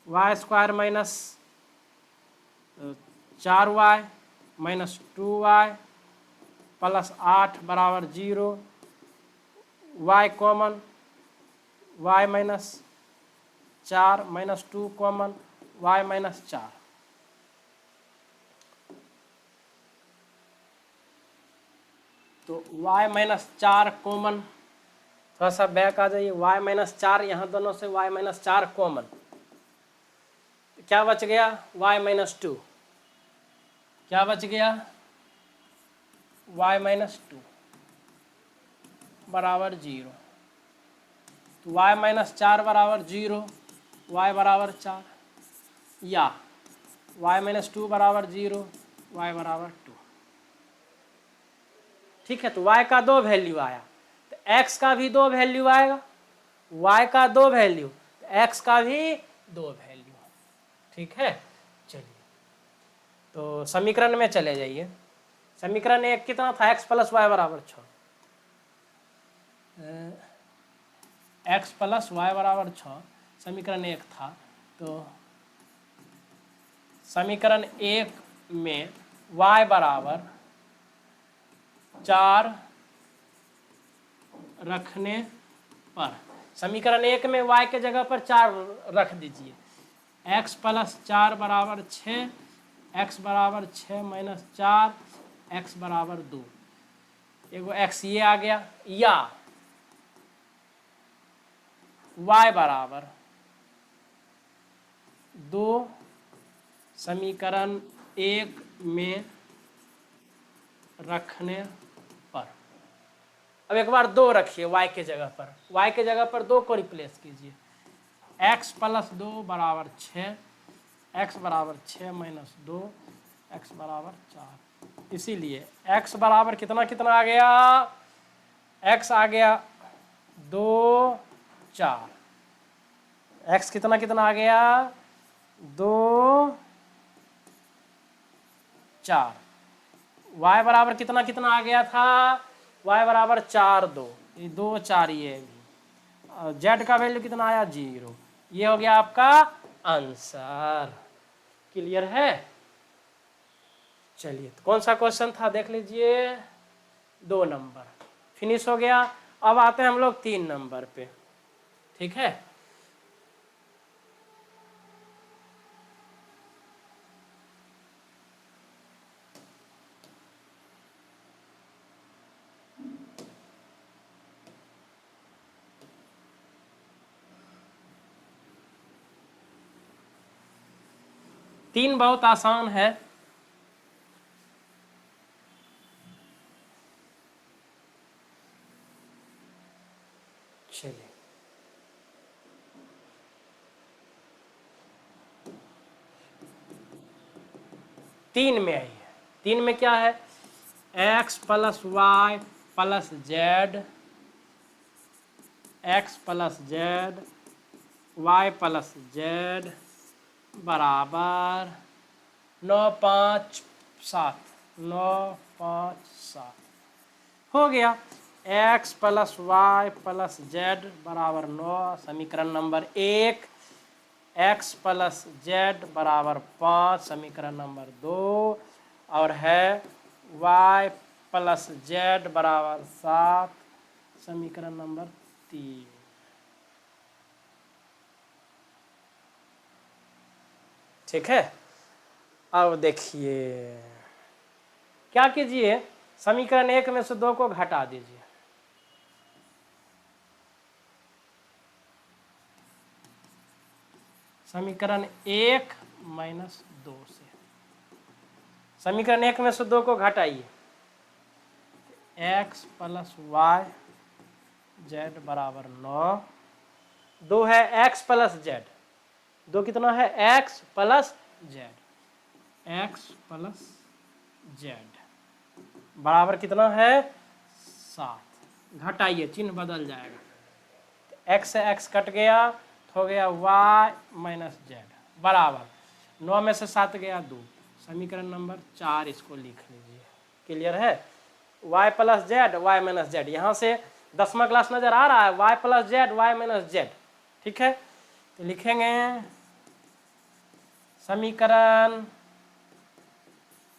y square minus 4y minus 2y plus 8 बराबर 0, y common, y minus 4 minus 2 common, y minus 4। तो y माइनस 4 कॉमन, थोड़ा सा बैक आ जाइए, y माइनस 4, यहाँ दोनों से y माइनस 4 कॉमन, क्या बच गया, y माइनस 2, क्या बच गया, y माइनस 2 बराबर 0। तो y माइनस 4 बराबर 0, y बराबर 4, या y माइनस 2 बराबर 0, y बराबर 2। ठीक है, तो y का 2 वैल्यू आया, तो x का भी 2 वैल्यू आएगा, y का 2 वैल्यू, तो x का भी 2 वैल्यू। ठीक है, चलिए तो समीकरण में चले जाइए। समीकरण 1 कितना था, x प्लस वाई बराबर 6, x प्लस वाई बराबर 6 समीकरण 1 था। तो समीकरण 1 में y बराबर 4 रखने पर, समीकरण 1 में y के जगह पर 4 रख दीजिए, x प्लस 4 बराबर 6, x बराबर 6 माइनस 4, x बराबर 2, एगो x ये आ गया, या y बराबर 2 समीकरण 1 में रखने पर। अब एक बार 2 रखिए y के जगह पर, y के जगह पर 2 को रिप्लेस कीजिए, x प्लस 2 बराबर 6, x बराबर 6 माइनस 2, x बराबर 4। इसीलिए x बराबर कितना कितना आ गया, x आ गया 2 4, x कितना कितना आ गया 2 4, y बराबर कितना कितना आ गया था, y बराबर 4 2, ये 2 4, ये भी, z का वैल्यू कितना आया 0। ये हो गया आपका आंसर। क्लियर है। चलिए तो कौन सा क्वेश्चन था देख लीजिए, 2 नंबर फिनिश हो गया। अब आते हैं हम लोग 3 नंबर पे। ठीक है, तीन बहुत आसान है। चलिए तीन में आई है। 3 में क्या है, x plus y plus Z, x plus z y plus z बराबर 9 5 7 9 5 7 हो गया। x plus y plus z बराबर 9 समीकरण नंबर 1, x प्लस जेड बराबर 5 समीकरण नंबर 2, और है y प्लस जेड बराबर 7 समीकरण नंबर 3। ठीक है। अब देखिए क्या कीजिए, समीकरण 1 में से 2 को घटा दीजिए। समीकरण 1 माइनस 2 से समीकरण 1 में से 2 को घटाइए। x प्लस वाई जेड बराबर 9, 2 है x प्लस जेड, 2 कितना है x plus Z, x plus z बराबर कितना है 7। घटाइए, चिन्ह बदल जाएगा, x से x कट गया तो हो गया y माइनस जेड बराबर 9 में से 7 गया 2, समीकरण नंबर 4 इसको लिख लीजिए। क्लियर है। y plus z y minus z, यहाँ से 10वां क्लास नजर आ रहा है, y plus z y minus z. ठीक है, तो लिखेंगे समीकरण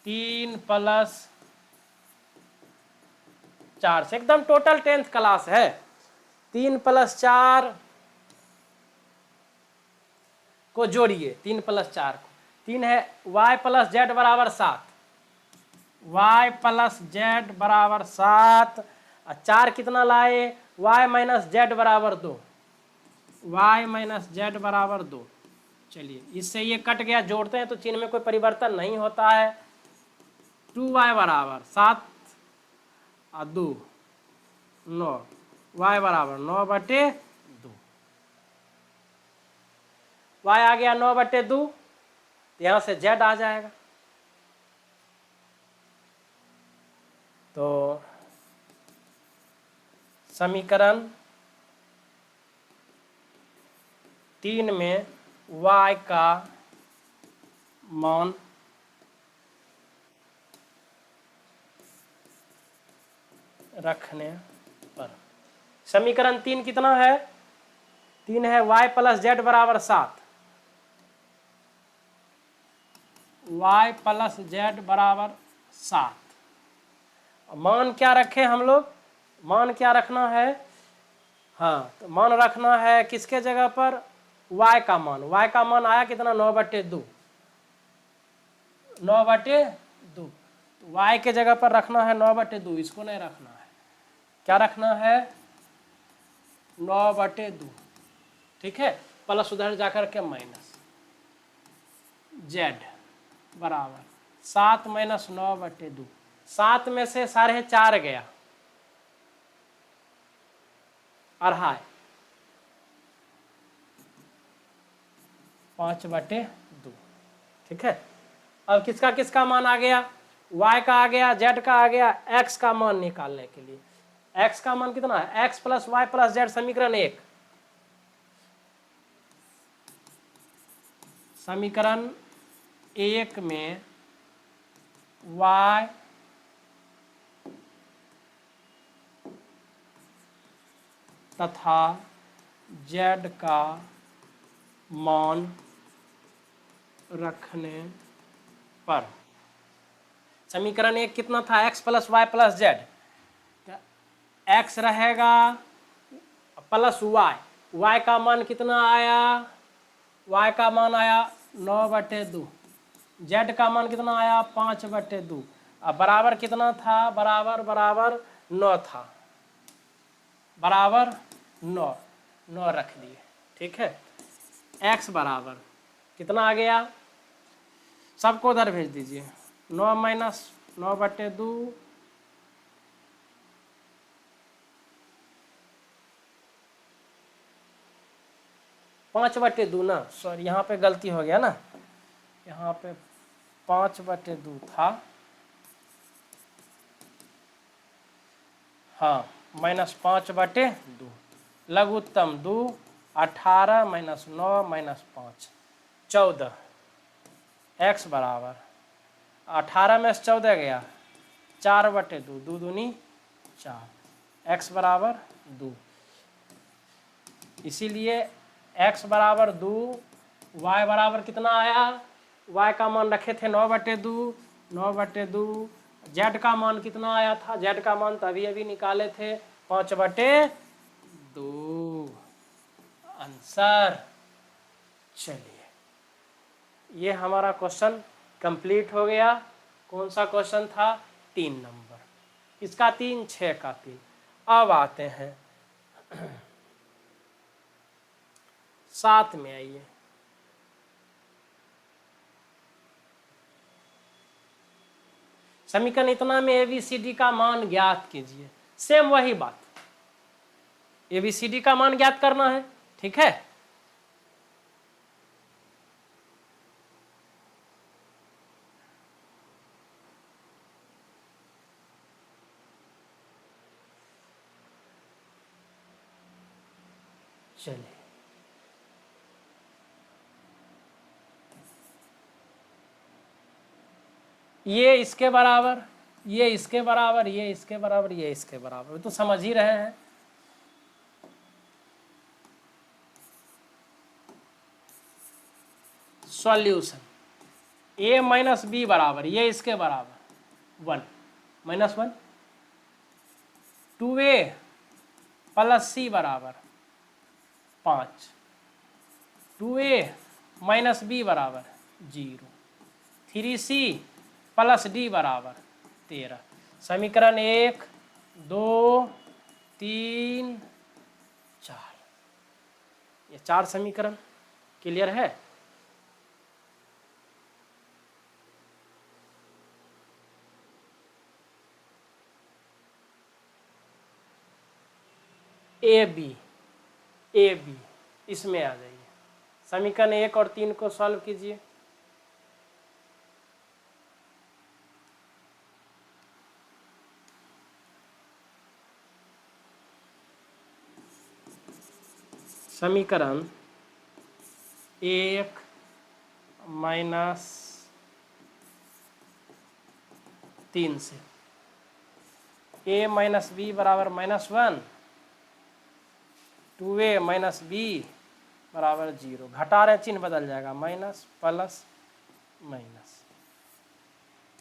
3 प्लस 4 से, एकदम टोटल 10th क्लास है। 3 प्लस 4 को जोड़िए, 3 प्लस 4 को, 3 है y प्लस जेड बराबर 7, y प्लस जेड बराबर 7, और 4 कितना लाए y माइनस जेड बराबर 2, y माइनस जेड बराबर 2। चलिए इससे ये कट गया, जोड़ते हैं तो चिन्ह में कोई परिवर्तन नहीं होता है। 2y बराबर 7 और 2 9, y बराबर 9/2, y आ गया 9/2, यहां से z आ जाएगा। तो समीकरण 3 में y का मान रखने पर, समीकरण 3 कितना है, 3 है y प्लस जेड बराबर 7, y प्लस जेड बराबर 7। मान क्या रखें हम लोग, मान क्या रखना है, हाँ तो मान रखना है किसके जगह पर, y का मान, y का मान आया कितना 9/2, 9/2, y के जगह पर रखना है 9/2, इसको नहीं रखना है, क्या रखना है 9/2। ठीक है, प्लस उधर जाकर के माइनस, z बराबर 7 माइनस 9/2, 7 में से 4.5 गया, 2.5, 5/2। ठीक है, अब किसका किसका मान आ गया, y का आ गया, z का आ गया, x का मान निकालने के लिए, x का मान कितना है, x plus y plus z समीकरण 1, समीकरण 1 में y तथा z का मान रखने पर, समीकरण 1 कितना था, x plus y plus Z, x रहेगा प्लस वाई, y का मान कितना आया, y का मान आया 9/2, z का मान कितना आया 5/2, अब बराबर कितना था, बराबर 9 था, बराबर 9 रख दिए। ठीक है, x बराबर कितना आ गया, सबको उधर भेज दीजिए, 9 माइनस 9/2, 5/2 ना, सॉरी यहाँ पे गलती हो गया ना, यहाँ पे 5/2 था, हाँ -5/2, लघुत्तम 2 18 माइनस 9 माइनस 5 14 x बराबर 18 में से 14 गया 4/2 2 दूनी 4 x बराबर 2। इसीलिए x बराबर 2 y बराबर कितना आया, y का मान रखे थे 9/2 9/2 z का मान कितना आया था, z का मान तभी अभी निकाले थे 5/2 आंसर। चलिए ये हमारा क्वेश्चन कंप्लीट हो गया। कौन सा क्वेश्चन था, 3 नंबर, इसका 3 6 का 3। अब आते हैं 7 में। आइए समीकरण इतना में ABCD का मान ज्ञात कीजिए। सेम वही बात, ABCD का मान ज्ञात करना है, ठीक है। चलिए ये इसके बराबर, ये इसके बराबर, ये इसके बराबर, ये इसके बराबर, तो समझ ही रहे हैं। सॉल्यूशन a माइनस बी बराबर, ये इसके बराबर 1 माइनस 1, 2a प्लस c बराबर 5, 2a माइनस बी बराबर 0, 3c प्लस डी बराबर 13। समीकरण 1 2 3 4, ये 4 समीकरण क्लियर है। ए बी इसमें आ जाइए। समीकरण 1 और 3 को सॉल्व कीजिए। समीकरण 1 माइनस 3 से a माइनस बी बराबर -1, 2a माइनस बी बराबर 0। घटा रहे चिन्ह बदल जाएगा, माइनस प्लस माइनस,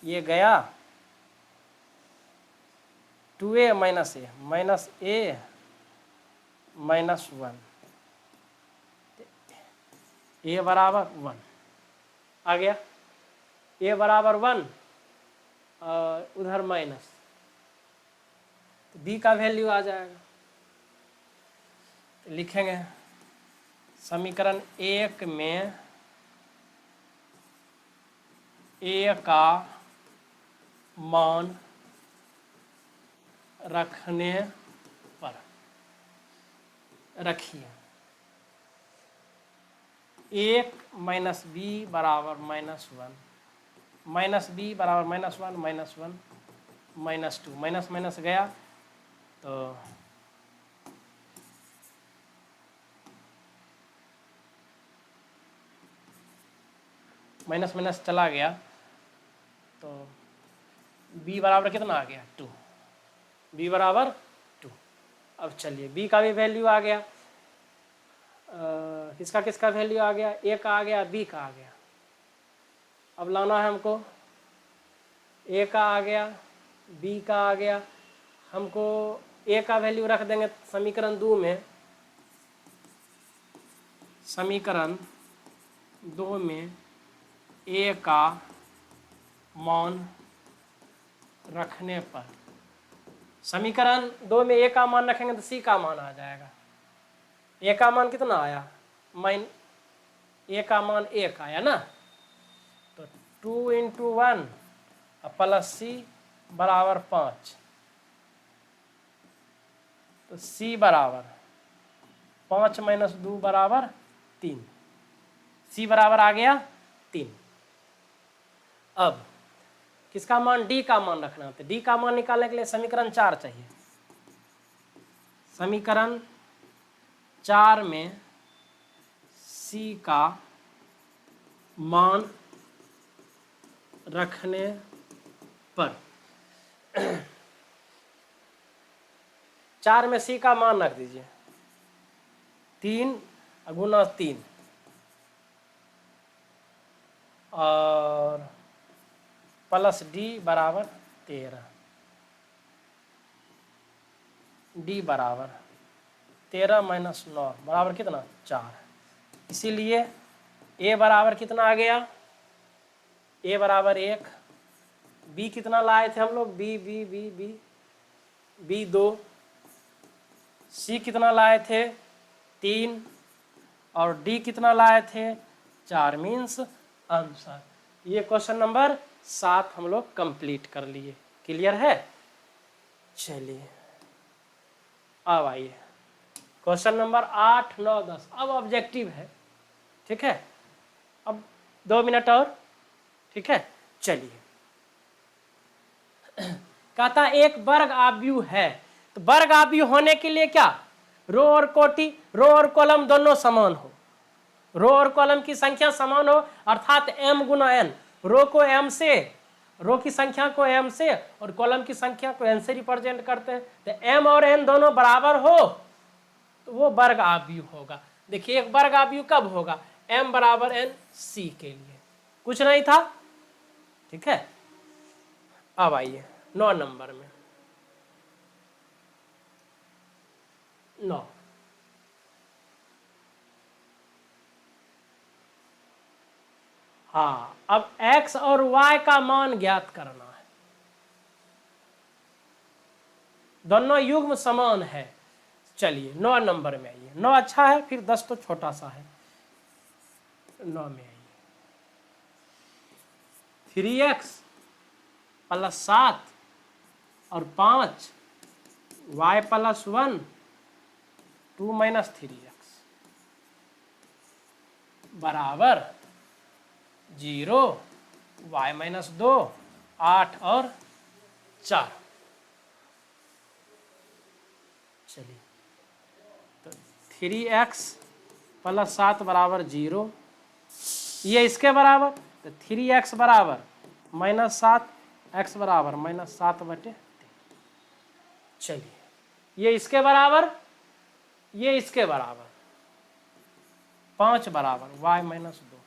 ये गया 2a minus a minus a minus 1, a बराबर 1 आ गया। a बराबर 1 और उधर माइनस, तो b का वैल्यू आ जाएगा। तो लिखेंगे समीकरण 1 में a का मान रखने पर रखिए 1 माइनस बी बराबर -1, माइनस बी बराबर -1 -1 -2, माइनस माइनस गया तो माइनस माइनस चला गया, तो b बराबर कितना आ गया 2, b बराबर 2। अब चलिए b का भी वैल्यू आ गया, किसका किसका वैल्यू आ गया, a का आ गया, b का आ गया। अब लाना है हमको, a का आ गया, b का आ गया, हमको a का वैल्यू रख देंगे समीकरण 2 में। समीकरण 2 में a का मान रखने पर, समीकरण 2 में a का मान रखेंगे तो c का मान आ जाएगा। a का मान कितना आया, a का मान 1 आया ना, तो 2 × 1 प्लस c बराबर 5, तो c बराबर 5 माइनस 2 बराबर 3, c बराबर आ गया 3। अब किसका मान, d का मान रखना है, तो d का मान निकालने के लिए समीकरण 4 चाहिए। समीकरण 4 में C का मान रखने पर 4 में C का मान रख दीजिए 3 गुना 3 और प्लस D बराबर 13, D बराबर 13 माइनस 9 बराबर कितना 4। इसीलिए A बराबर कितना आ गया, A बराबर 1, B कितना लाए थे हम लोग, B 2, C कितना लाए थे 3 और D कितना लाए थे 4, मीन्स आंसर। ये क्वेश्चन नंबर 7 हम लोग कंप्लीट कर लिए। क्लियर है? चलिए अब आइए क्वेश्चन नंबर 8, 9, 10। अब ऑब्जेक्टिव है, ठीक है। अब 2 मिनट और, ठीक है। चलिए कहता एक वर्ग आव्यूह है, तो वर्ग आव्यूह होने के लिए क्या, रो और कोटि, रो और कॉलम दोनों समान हो, रो और कॉलम की संख्या समान हो, अर्थात m गुना n, रो को m से, रो की संख्या को m से और कॉलम की संख्या को n से रिप्रेजेंट करते हैं, तो m और n दोनों बराबर हो तो वो वर्ग आव्यूह होगा। देखिए एक वर्ग आव्यूह कब होगा, m बराबर n c के लिए, कुछ नहीं था, ठीक है। अब आइए 9 नंबर में, 9 हाँ, अब x और y का मान ज्ञात करना है, दोनों युग्म समान है। चलिए 9 नंबर में आइए, 9 अच्छा है, फिर 10 तो छोटा सा है। 9 में आइए 3x प्लस 7 और 5 y प्लस 1 2 माइनस 3x बराबर 0 y माइनस 2 8 और 4। चलिए तो 3x प्लस 7 बराबर 0, ये इसके बराबर, तो 3x बराबर माइनस 7, x बराबर माइनस 7/3। चलिए ये इसके बराबर, ये इसके बराबर, 5 बराबर y माइनस 2,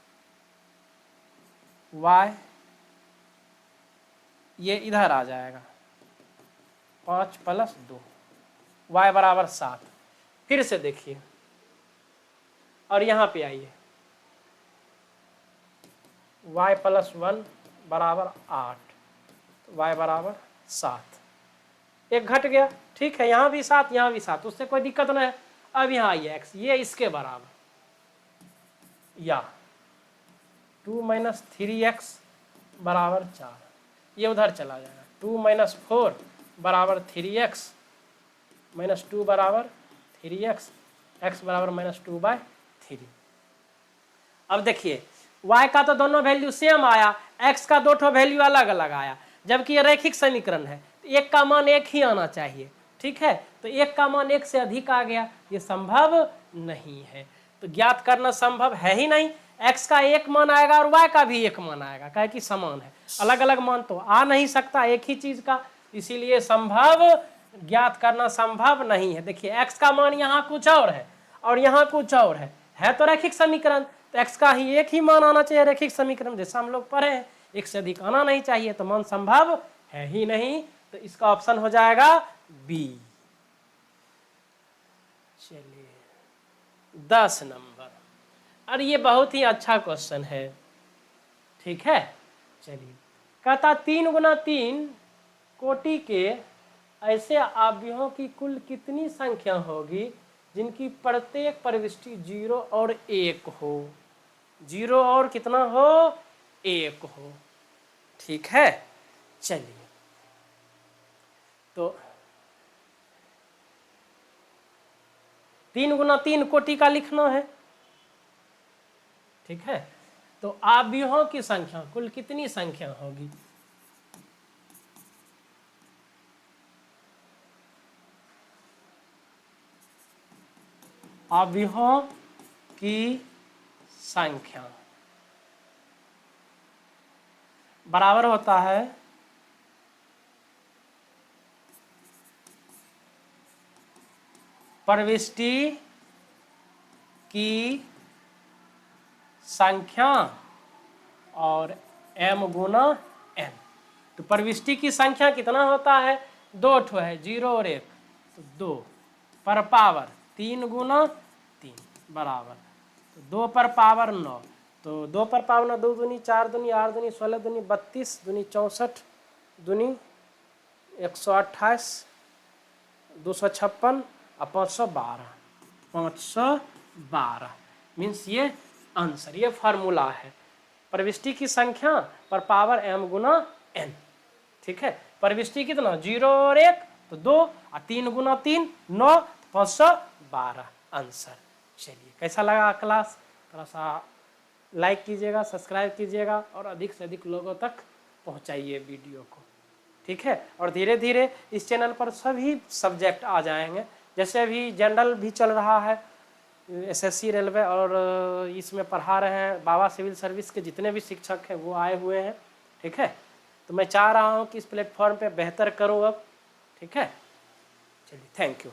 y ये इधर आ जाएगा 5 प्लस 2, y बराबर 7। फिर से देखिए और यहाँ पे आइए y प्लस 1 बराबर 8, y बराबर 7, एक घट गया, ठीक है। यहाँ भी 7, यहाँ भी 7, उससे कोई दिक्कत नहीं है। अब यहाँ आइए x, ये इसके बराबर, या 2 माइनस 3x बराबर 4, ये उधर चला जाएगा, 2 माइनस 4 बराबर 3x माइनस 2 बराबर 3x, x बराबर माइनस 2/3। अब देखिए y का तो दोनों वैल्यू सेम आया, x का दो ठो वैल्यू अलग अलग आया, जबकि ये रैखिक समीकरण है, तो एक का मान एक ही आना चाहिए, ठीक है। तो एक का मान एक से अधिक आ गया, ये संभव नहीं है, तो ज्ञात करना संभव है ही नहीं। x का एक मान आएगा और y का भी एक मान आएगा, काहे कि समान है, अलग अलग मान तो आ नहीं सकता एक ही चीज का, इसीलिए संभव, ज्ञात करना संभव नहीं है। देखिए x का मान यहाँ कुछ और है और यहाँ कुछ और है तो रैखिक समीकरण, तो x का ही एक ही मान आना चाहिए रैखिक समीकरण, जैसा हम लोग पढ़े हैं, एक से अधिक आना नहीं चाहिए, तो मान संभव है ही नहीं, तो इसका ऑप्शन हो जाएगा बी। चलिए 10 नंबर, और ये बहुत ही अच्छा क्वेश्चन है, ठीक है। चलिए कहता 3 गुना 3 कोटि के ऐसे आव्यूहों की कुल कितनी संख्या होगी जिनकी प्रत्येक प्रविष्टि 0 और 1 हो, 0 और कितना हो 1 हो, ठीक है। चलिए तो 3 गुना 3 कोटि का लिखना है, ठीक है। तो आव्यूहों की संख्या कुल कितनी संख्या होगी, आव्यूहों की संख्या बराबर होता है प्रविष्टि की संख्या और m गुना n। तो प्रविष्टि की संख्या कितना होता है, 2 ठो है, 0 और 1, तो 2 पर पावर 3 गुना 3 बराबर, तो 2 पर पावर 9, तो 2 पर पावर 9, 2 दूनी 4 दूनी 8 दूनी 16 दूनी 32 दूनी 64 दूनी 128 256 और 512 मीन्स ये आंसर, ये फार्मूला है प्रविष्टि की संख्या पर पावर m गुना n। ठीक है, प्रविष्टि कितना, 0 और 1 तो 2 और 3 गुना 3 9 512 आंसर। चलिए, कैसा लगा क्लास, थोड़ा सा लाइक कीजिएगा, सब्सक्राइब कीजिएगा और अधिक से अधिक लोगों तक पहुंचाइए वीडियो को। ठीक है, और धीरे धीरे इस चैनल पर सभी सब्जेक्ट आ जाएंगे, जैसे अभी जनरल भी चल रहा है, एसएससी रेलवे, और इसमें पढ़ा रहे हैं बाबा सिविल सर्विस के जितने भी शिक्षक हैं वो आए हुए हैं। ठीक है, तो मैं चाह रहा हूँ कि इस प्लेटफॉर्म पे बेहतर करूँ अब। ठीक है, चलिए, थैंक यू।